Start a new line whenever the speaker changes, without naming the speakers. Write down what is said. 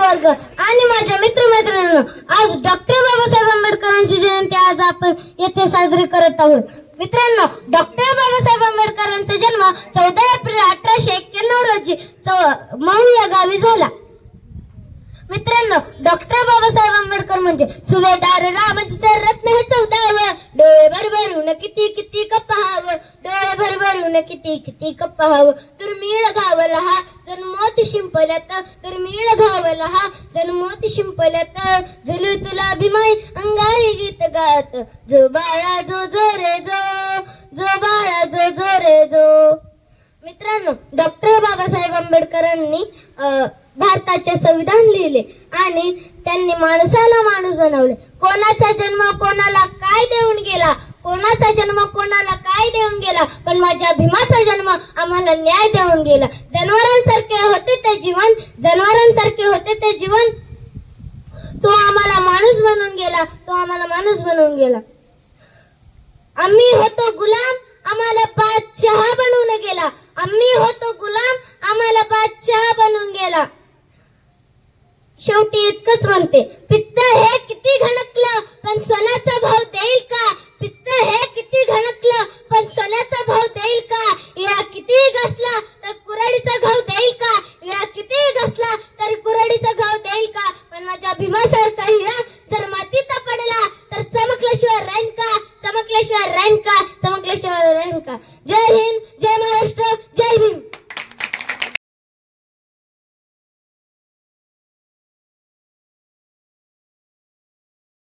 वर्ग आणि माझ्या मित्रमैत्रिणींनो, आज डॉक्टर बाबासाहेब आंबेडकरांची जयंती आज आपण येथे साजरी करत आहोत. मित्रांनो, डॉक्टर बाबासाहेब आंबेडकरांचा जन्म 14 एप्रिल 1891 रोजी मऊ या गावी झाला. मित्रांनो, डॉक्टर बाबासाहेब आंबेडकर म्हणजे सुभेदार रामजी रत्न हे 14व, डोळे भरभरून किती किती पाहावं, डोळे भरभरून किती किती पाहावं, दुर्मिळ गावला हा जन्मोत शिंपल्यात, दुर्मिळ गावला हा जन्मोत शिंपल्यात, झुलू तुला अभिमान अंगाई गीत गात, जो बाळा जो जो रे जो, जो बाळा जो जो रे जो. मित्रांनो, डॉक्टर बाबासाहेब आंबेडकरांनी भारताचे संविधान लिहिले आणि त्यांनी माणसाला माणूस बनवले. कोणाचा जन्म कोणाला काय देऊन गेला, कोणाचा जन्म कोणाला काय देऊन गेला, पण माझ्या भीमाचा जन्म आम्हाला न्याय देऊन गेला. जनावरांसारखे होते ते जीवन, जनावरांसारखे होते ते जीवन, तो आम्हाला माणूस बनवून गेला, तो आम्हाला माणूस बनवून गेला. आम्ही होतो गुलाम, आम्हाला बादशाह बनवून गेला. आम्ही होतो गुलाम, आम्हाला बादशाह बनवून गेला. शेवटी इतकंच म्हणते, पित्त हे किती घणकलं पण सोन्याचा भाव देईल का, पित्त हे किती घणकलं पण सोन्याचा भाव देईल का, या किती घसला तर कुऱ्हाडीचा घाव देईल का, या किती घसला तर कुऱ्हाडीचा घाव देईल का, पण माझ्या भीमासारखा हिरा जर मातीत पडला तर चमकल्याशिवाय राहीन का, चमकल्याशिवाय राहीन का, चमकल्याशिवाय राहीन का. जय हिंद, जय महाराष्ट्र, जय भीम.